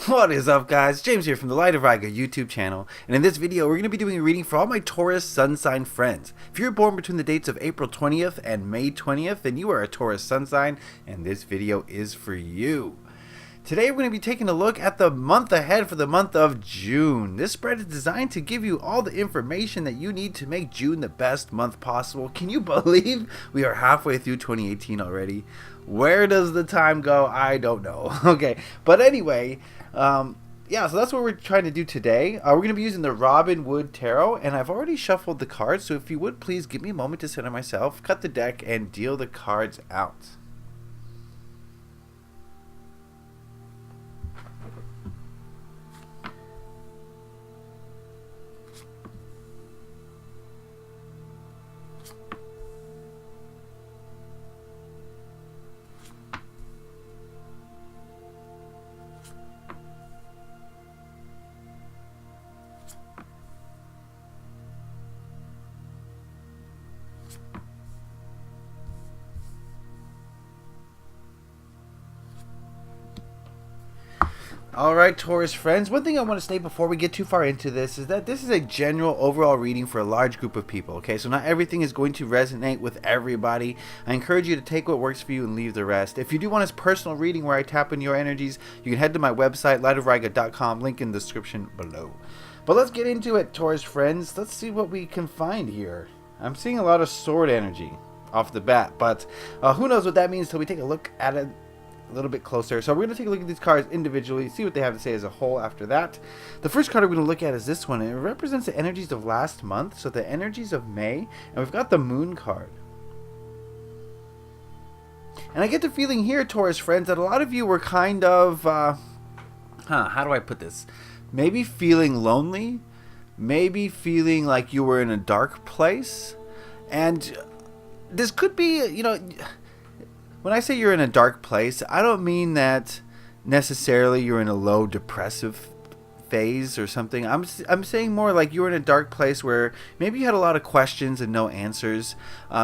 What is up, guys? James here from the Light of Riga YouTube channel, and in this video we're going to be doing a reading for all my Taurus sun sign friends. If you're born between the dates of April 20th and May 20th, then you are a Taurus sun sign, and this video is for you. Today we're going to be taking a look at the month ahead for the month of June. This spread is designed to give you all the information that you need to make June the best month possible. Can you believe we are halfway through 2018 already? Where does the time go? I don't know. Okay, but anyway, yeah, so that's what we're trying to do today. We're going to be using the Robin Wood Tarot, and I've already shuffled the cards, so if you would please give me a moment to center myself, cut the deck, and deal the cards out. Alright, Taurus friends, one thing I want to state before we get too far into this is that this is a general overall reading for a large group of people, okay? So not everything is going to resonate with everybody. I encourage you to take what works for you and leave the rest. If you do want a personal reading where I tap into your energies, you can head to my website, lightofriga.com, link in the description below. But let's get into it, Taurus friends. Let's see what we can find here. I'm seeing a lot of sword energy off the bat, but who knows what that means till we take a look at it a little bit closer. So we're going to take a look at these cards individually, see what they have to say as a whole after that. The first card we're going to look at is this one, and it represents the energies of last month, so the energies of May, and we've got the Moon card. And I get the feeling here, Taurus friends, that a lot of you were kind of, how do I put this? Maybe feeling lonely, maybe feeling like you were in a dark place, and this could be, you know, when I say you're in a dark place, I don't mean that necessarily you're in a low depressive phase or something. I'm saying more like you were in a dark place where maybe you had a lot of questions and no answers.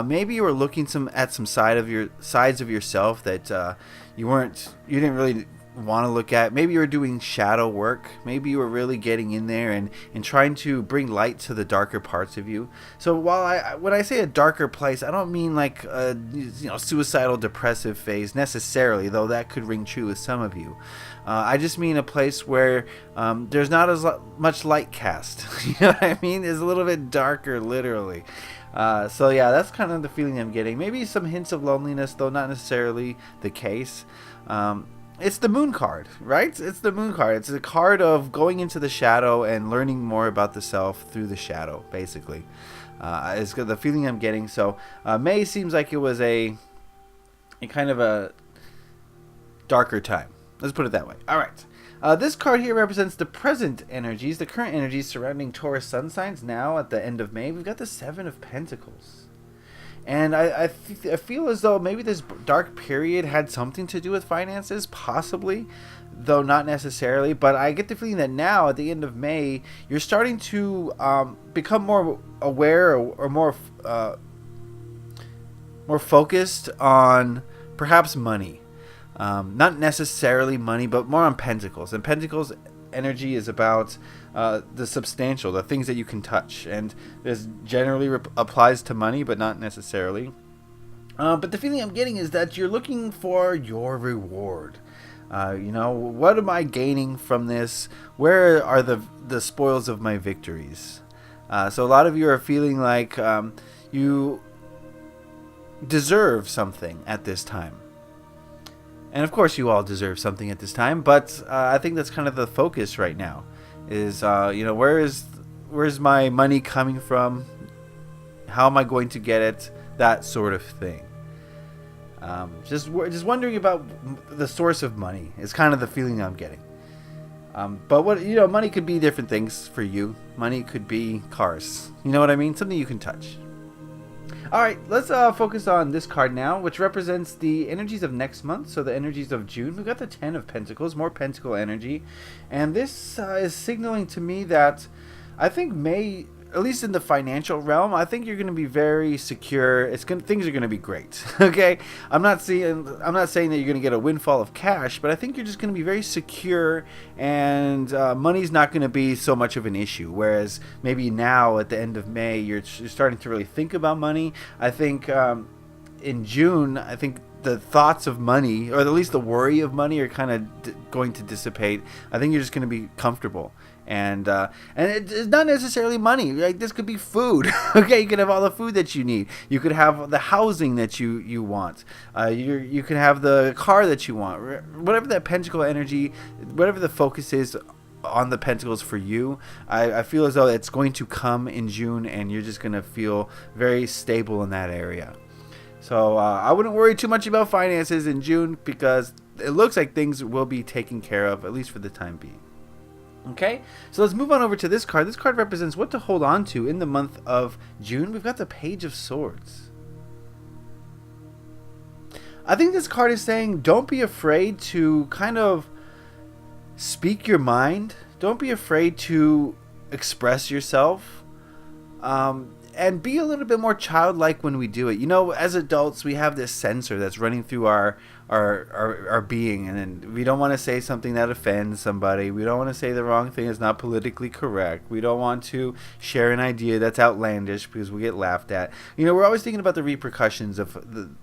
Maybe you were looking at some sides of yourself that you didn't really want to look at. Maybe you were doing shadow work. Maybe you were really getting in there and trying to bring light to the darker parts of you. So when I say a darker place, I don't mean like a suicidal depressive phase necessarily, though that could ring true with some of you. I just mean a place where there's not as much light cast. You know what I mean? It's a little bit darker, literally. So yeah, that's kind of the feeling I'm getting. Maybe some hints of loneliness, though not necessarily the case. It's the Moon card, right? It's the Moon card. It's a card of going into the shadow and learning more about the self through the shadow, basically. It's the feeling I'm getting. So May seems like it was a kind of a darker time. Let's put it that way. All right. This card here represents the present energies, the current energies surrounding Taurus sun signs now at the end of May. We've got the Seven of Pentacles. And I feel as though maybe this dark period had something to do with finances, possibly, though not necessarily. But I get the feeling that now, at the end of May, you're starting to become more aware or more focused on perhaps money. Not necessarily money, but more on pentacles. And pentacles energy is about the substantial, the things that you can touch, and this generally applies to money, but not necessarily. But the feeling I'm getting is that you're looking for your reward. What am I gaining from this? Where are the spoils of my victories? So a lot of you are feeling like you deserve something at this time. And of course you all deserve something at this time, but I think that's kind of the focus right now is, where's my money coming from? How am I going to get it? That sort of thing. Just wondering about the source of money is kind of the feeling I'm getting. But money could be different things for you. Money could be cars. You know what I mean? Something you can touch. Alright, let's focus on this card now, which represents the energies of next month, so the energies of June. We've got the Ten of Pentacles, more pentacle energy, and this is signaling to me that I think May at least in the financial realm, I think you're going to be very secure. Things are going to be great. Okay, I'm not saying that you're going to get a windfall of cash, but I think you're just going to be very secure, and money's not going to be so much of an issue. Whereas maybe now at the end of May, you're starting to really think about money. I think in June, I think the thoughts of money, or at least the worry of money, are kind of going to dissipate. I think you're just going to be comfortable. And it's not necessarily money. Like, this could be food. Okay, you could have all the food that you need. You could have the housing that you want. You could have the car that you want. Whatever that pentacle energy, whatever the focus is on the pentacles for you, I feel as though it's going to come in June, and you're just going to feel very stable in that area. So I wouldn't worry too much about finances in June, because it looks like things will be taken care of, at least for the time being. Okay, so let's move on over to this card. This card represents what to hold on to in the month of June. We've got the Page of Swords. I think this card is saying don't be afraid to kind of speak your mind. Don't be afraid to express yourself. And be a little bit more childlike when we do it. You know, as adults, we have this sensor that's running through our being, and then we don't want to say something that offends somebody. We don't want to say the wrong thing that's not politically correct. We don't want to share an idea that's outlandish because we get laughed at. You know, we're always thinking about the repercussions of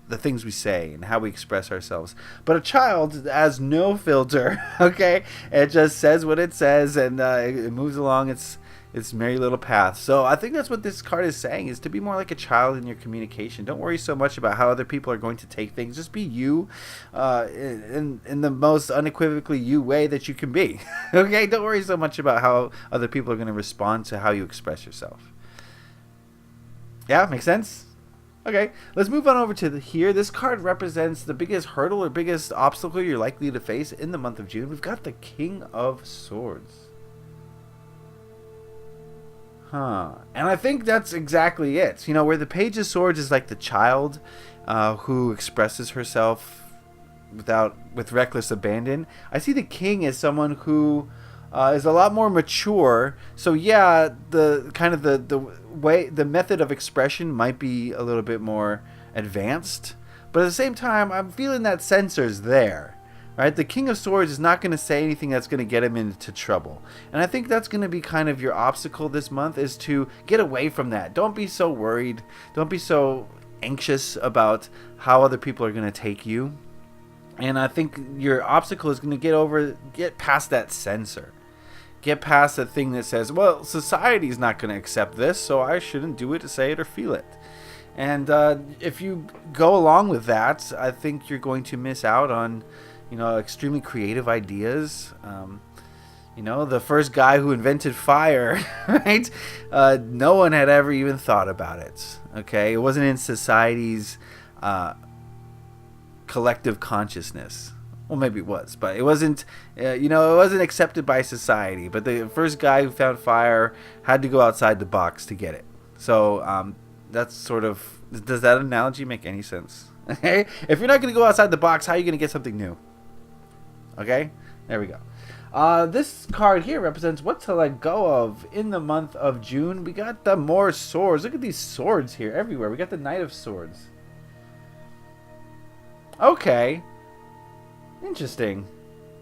the things we say and how we express ourselves. But a child has no filter, okay? It just says what it says, and it moves along its merry little path. So I think that's what this card is saying, is to be more like a child in your communication. Don't worry so much about how other people are going to take things. Just be you in the most unequivocally you way that you can be. Okay? Don't worry so much about how other people are going to respond to how you express yourself. Yeah? Makes sense? Okay, let's move on over to here. This card represents the biggest hurdle or biggest obstacle you're likely to face in the month of June. We've got the King of Swords. And I think that's exactly it. You know, where the Page of Swords is like the child who expresses herself with reckless abandon. I see the King as someone who is a lot more mature. So yeah, the kind of the method of expression might be a little bit more advanced, but at the same time, I'm feeling that sensor's there. Right? The King of Swords is not going to say anything that's going to get him into trouble. And I think that's going to be kind of your obstacle this month, is to get away from that. Don't be so worried. Don't be so anxious about how other people are going to take you. And I think your obstacle is going to get past that censor. Get past the thing that says, well, society is not going to accept this, so I shouldn't do it, say it, or feel it. And if you go along with that, I think you're going to miss out on extremely creative ideas. The first guy who invented fire, right? No one had ever even thought about it. Okay, it wasn't in society's collective consciousness. Well, maybe it was, but it wasn't. It wasn't accepted by society. But the first guy who found fire had to go outside the box to get it. So that's sort of. Does that analogy make any sense? Okay, if you're not going to go outside the box, how are you going to get something new? Okay, there we go. This card here represents what to let go of in the month of June. We got the more swords. Look at these swords here everywhere. We got the Knight of Swords. Okay, interesting.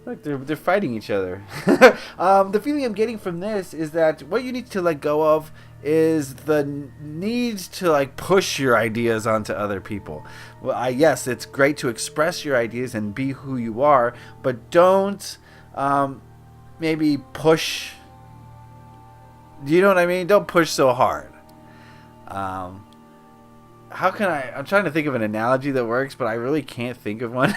Like they're fighting each other. The feeling I'm getting from this is that what you need to let go of is the need to push your ideas onto other people. Well, yes, it's great to express your ideas and be who you are, but don't maybe push. Do you know what I mean? Don't push so hard. How can I'm trying to think of an analogy that works, but I really can't think of one.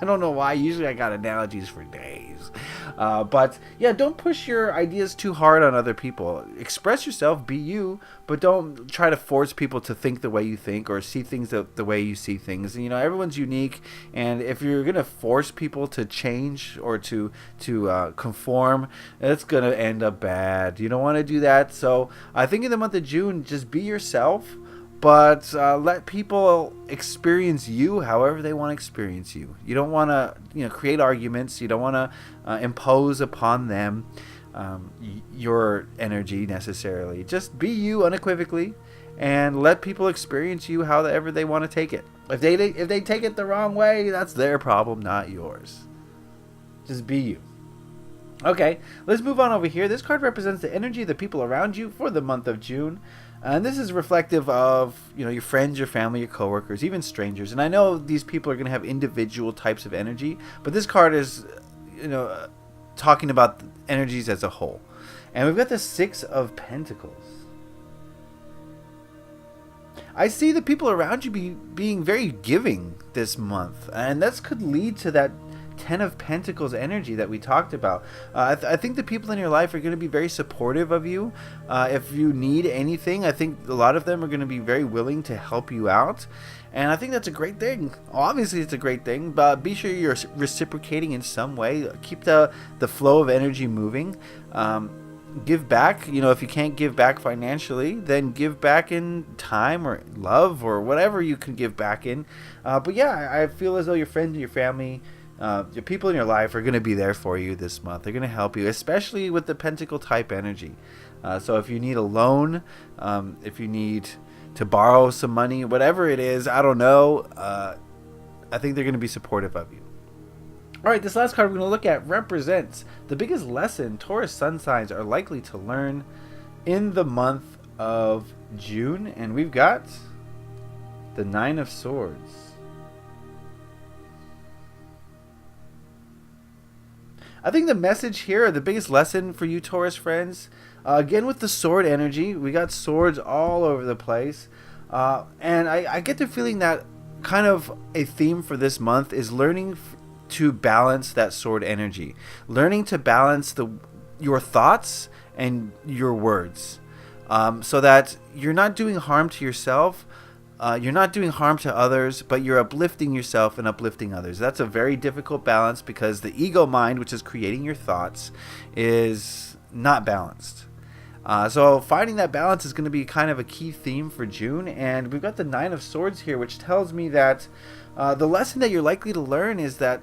I don't know why. Usually I got analogies for days. But yeah, don't push your ideas too hard on other people. Express yourself, be you, but don't try to force people to think the way you think or see things the way you see things. Everyone's unique, and if you're going to force people to change or to conform, it's going to end up bad. You don't want to do that. So I think in the month of June, just be yourself. But let people experience you however they want to experience you. You don't want to, create arguments. You don't want to impose upon them. your energy necessarily. Just be you unequivocally, and let people experience you however they want to take it. If they take it the wrong way, that's their problem, not yours. Just be you. Okay, let's move on over here. This card represents the energy of the people around you for the month of June. And this is reflective of, your friends, your family, your coworkers, even strangers. And I know these people are going to have individual types of energy, but this card is, talking about energies as a whole. And we've got the Six of Pentacles. I see the people around you being very giving this month, and this could lead to that Ten of Pentacles energy that we talked about. I think the people in your life are going to be very supportive of you. If you need anything, I think a lot of them are going to be very willing to help you out. And I think that's a great thing. Obviously, it's a great thing, but be sure you're reciprocating in some way. Keep the flow of energy moving. Give back. If you can't give back financially, then give back in time or love or whatever you can give back in. But yeah, I feel as though your friends and your family, your people in your life are going to be there for you this month. They're going to help you, especially with the Pentacle type energy. So if you need a loan, if you need to borrow some money, whatever it is, I don't know. I think they're going to be supportive of you. All right, this last card we're going to look at represents the biggest lesson Taurus sun signs are likely to learn in the month of June. And we've got the Nine of Swords. I think the message here, the biggest lesson for you Taurus friends, again with the sword energy, we got swords all over the place. And I get the feeling that kind of a theme for this month is learning to balance that sword energy. Learning to balance your thoughts and your words. So that you're not doing harm to yourself, you're not doing harm to others, but you're uplifting yourself and uplifting others. That's a very difficult balance because the ego mind, which is creating your thoughts, is not balanced. So finding that balance is going to be kind of a key theme for June. And we've got the Nine of Swords here, which tells me that the lesson that you're likely to learn is that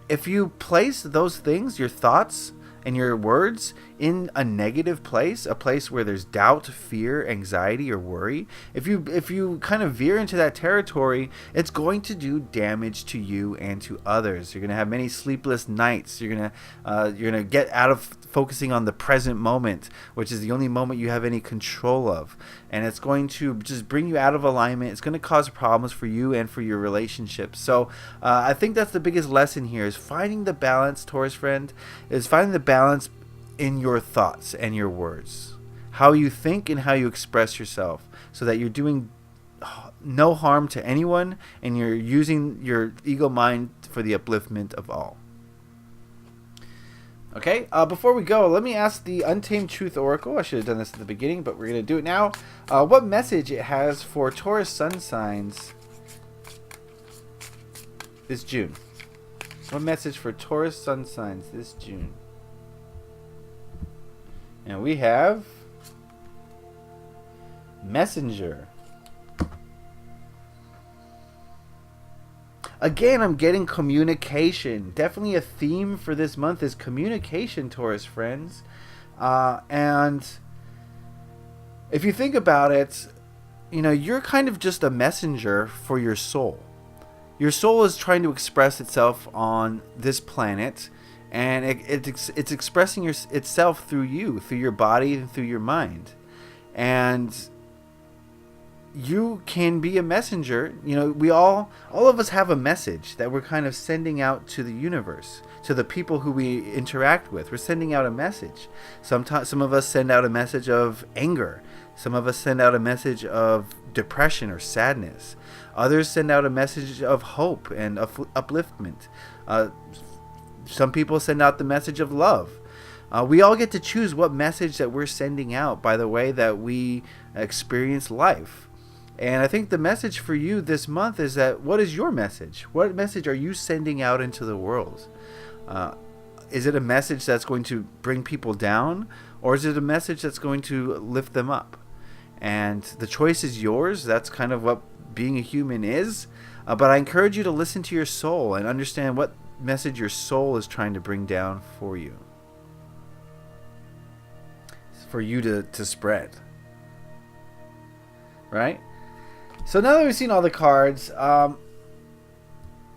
if you place those things, your thoughts and your words, in a negative place, a place where there's doubt, fear, anxiety, or worry, if you kind of veer into that territory, it's going to do damage to you and to others. You're going to have many sleepless nights. You're gonna get out of focusing on the present moment, which is the only moment you have any control of, and it's going to just bring you out of alignment. It's going to cause problems for you and for your relationships. So I think that's the biggest lesson here, is finding the balance, Taurus friend, is finding the balance in your thoughts and your words, how you think and how you express yourself, so that you're doing no harm to anyone and you're using your ego mind for the upliftment of all. Okay, before we go, let me ask the Untamed Truth Oracle. I should have done this at the beginning, but we're going to do it now. What message it has for Taurus sun signs this June? What message for Taurus sun signs this June? And we have Messenger. Again, I'm getting communication. Definitely a theme for this month is communication, Taurus friends. And if you think about it, you're kind of just a messenger for your soul. Your soul is trying to express itself on this planet, and it's expressing itself through you, through your body, and through your mind. And you can be a messenger. We all of us have a message that we're kind of sending out to the universe, to the people who we interact with. We're sending out a message. Sometimes some of us send out a message of anger. Some of us send out a message of depression or sadness. Others send out a message of hope and upliftment. Some people send out the message of love. We all get to choose what message that we're sending out by the way that we experience life. And I think the message for you this month is that, what is your message? What message are you sending out into the world? Is it a message that's going to bring people down, or is it a message that's going to lift them up? And the choice is yours. That's kind of what being a human is. But I encourage you to listen to your soul and understand what message your soul is trying to bring down for you. for you to spread. Right? So now that we've seen all the cards,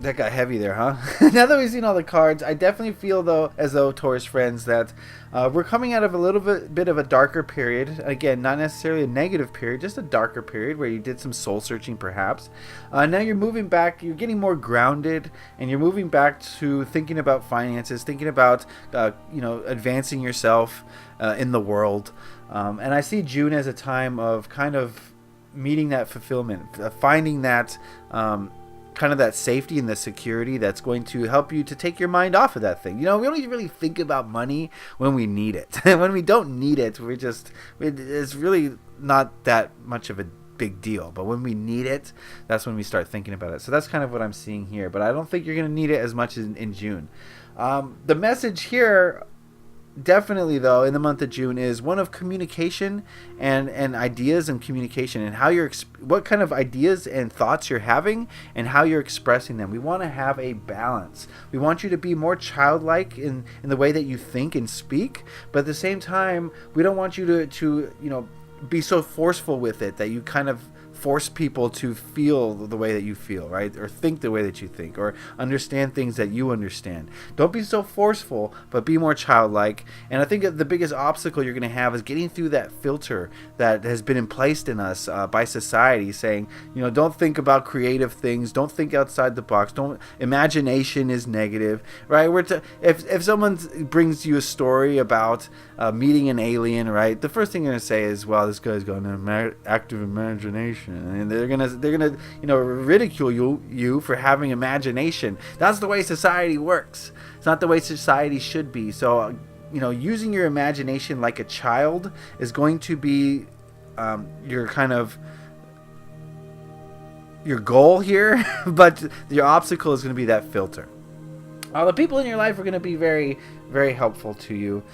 that got heavy there, huh? Now that we've seen all the cards, I definitely feel as though Taurus friends, that we're coming out of a little bit of a darker period. Again, not necessarily a negative period, just a darker period where you did some soul searching, perhaps. Now you're moving back, you're getting more grounded, and you're moving back to thinking about finances, thinking about advancing yourself in the world. And I see June as a time of kind of meeting that fulfillment, finding that kind of that safety and the security that's going to help you to take your mind off of that thing. We don't even really think about money when we need it. When we don't need it, it's really not that much of a big deal. But when we need it, that's when we start thinking about it. So that's kind of what I'm seeing here. But I don't think you're going to need it as much in June. The message here, definitely though, in the month of June, is one of communication and ideas and communication, and how what kind of ideas and thoughts you're having and how you're expressing them. We want to have a balance. We want you to be more childlike in the way that you think and speak, but at the same time, we don't want you to be so forceful with it that you kind of force people to feel the way that you feel, right? Or think the way that you think, or understand things that you understand. Don't be so forceful, but be more childlike. And I think that the biggest obstacle you're going to have is getting through that filter that has been placed in us by society, saying, don't think about creative things, don't think outside the box, imagination is negative, right? If someone brings you a story about meeting an alien, right, the first thing you're going to say is, well, this guy's got an active imagination. And they're gonna ridicule you for having imagination. That's the way society works. It's not the way society should be. So using your imagination like a child is going to be your goal here, but your obstacle is going to be that filter. The people in your life are going to be very, very helpful to you.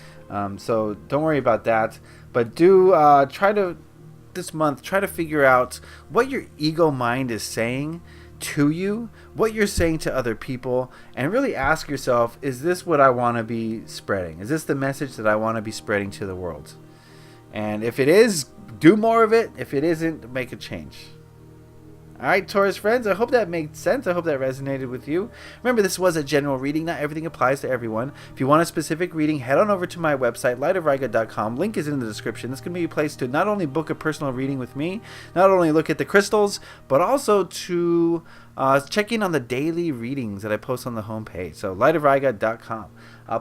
So don't worry about that. But do this month, try to figure out what your ego mind is saying to you, what you're saying to other people, and really ask yourself, is this what I want to be spreading? Is this the message that I want to be spreading to the world? And if it is, do more of it. If it isn't, make a change. All right, Taurus friends, I hope that made sense. I hope that resonated with you. Remember, this was a general reading. Not everything applies to everyone. If you want a specific reading, head on over to my website, lightofriga.com. Link is in the description. This can be a place to not only book a personal reading with me, not only look at the crystals, but also to check in on the daily readings that I post on the homepage. So lightofriga.com.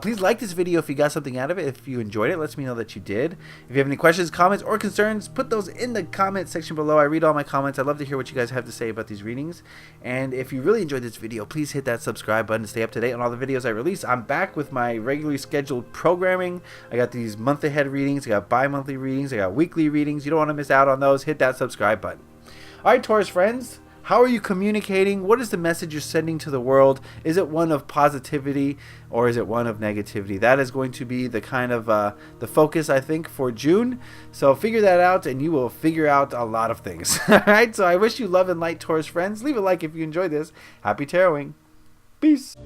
Please like this video if you got something out of it. If you enjoyed it, let me know that you did. If you have any questions, comments, or concerns, put those in the comment section below. I read all my comments. I'd love to hear what you guys have to say about these readings. And if you really enjoyed this video, please hit that subscribe button to stay up to date on all the videos I release. I'm back with my regularly scheduled programming. I got these month ahead readings. I got bi-monthly readings. I got weekly readings. You don't want to miss out on those. Hit that subscribe button. All right, Taurus friends. How are you communicating? What is the message you're sending to the world? Is it one of positivity or is it one of negativity? That is going to be the kind of the focus, I think, for June. So figure that out and you will figure out a lot of things. All right, so I wish you love and light, Taurus friends. Leave a like if you enjoyed this. Happy taroting. Peace.